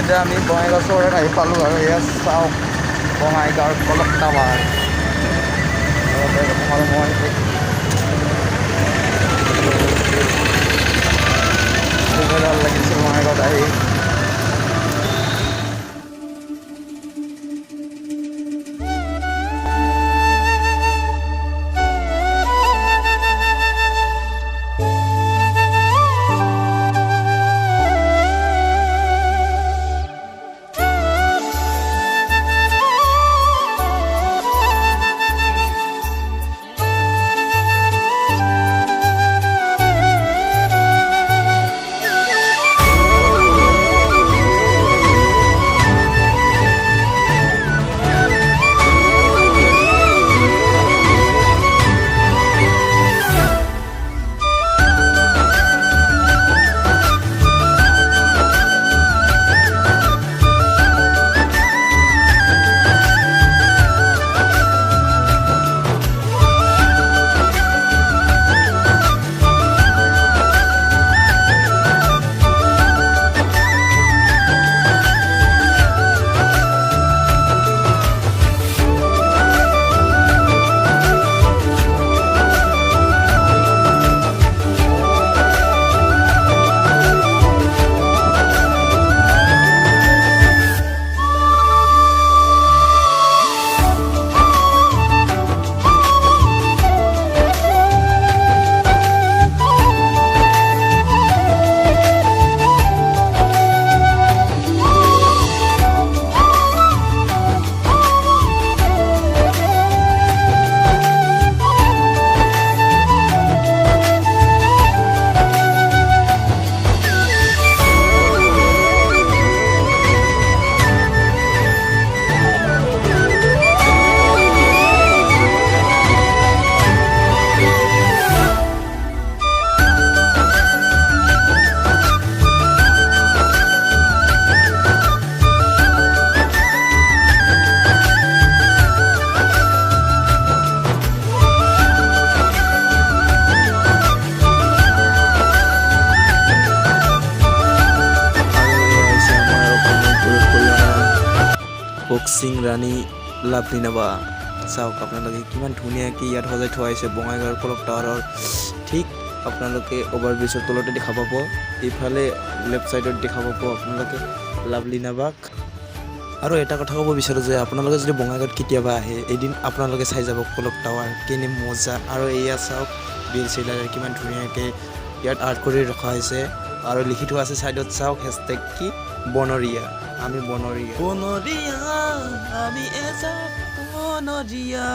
ইতিমধ্যে আমি বঙাইগাঁও চহৰত আহি পালোঁ আৰু এয়া চাওক বঙাইগাঁৱৰ কলক টাৱাৰ আৰু মই খুবেই ভাল লাগিছিল বঙাইগাঁৱত আহি। বক্সিং ৰাণী লাভলিনাবা চাওক আপোনালোকে কিমান ধুনীয়াকৈ ইয়াত সজাই থোৱা হৈছে বঙাইগাঁৱৰ কলক টাৱাৰৰ ঠিক আপোনালোকে অভাৰব্ৰিজৰ তলতে দেখা পাব। এইফালে লেফ্ট ছাইডত দেখা পাব আপোনালোকে লাভলিনাবাক। আৰু এটা কথা ক'ব বিচাৰোঁ যে আপোনালোকে যদি বঙাইগাঁৱত কেতিয়াবা আহে এদিন আপোনালোকে চাই যাব কলক টাৱাৰ কেনে মজা। আৰু এয়া চাওক বিল চিলাৰে কিমান ধুনীয়াকৈ ইয়াত আৰ্ট কৰি ৰখা হৈছে আৰু লিখি থোৱা আছে ছাইডত চাওক হেছটেগ কি বনৰীয়া। আমি বনৰীয়া আমি এজাক বনৰীয়া।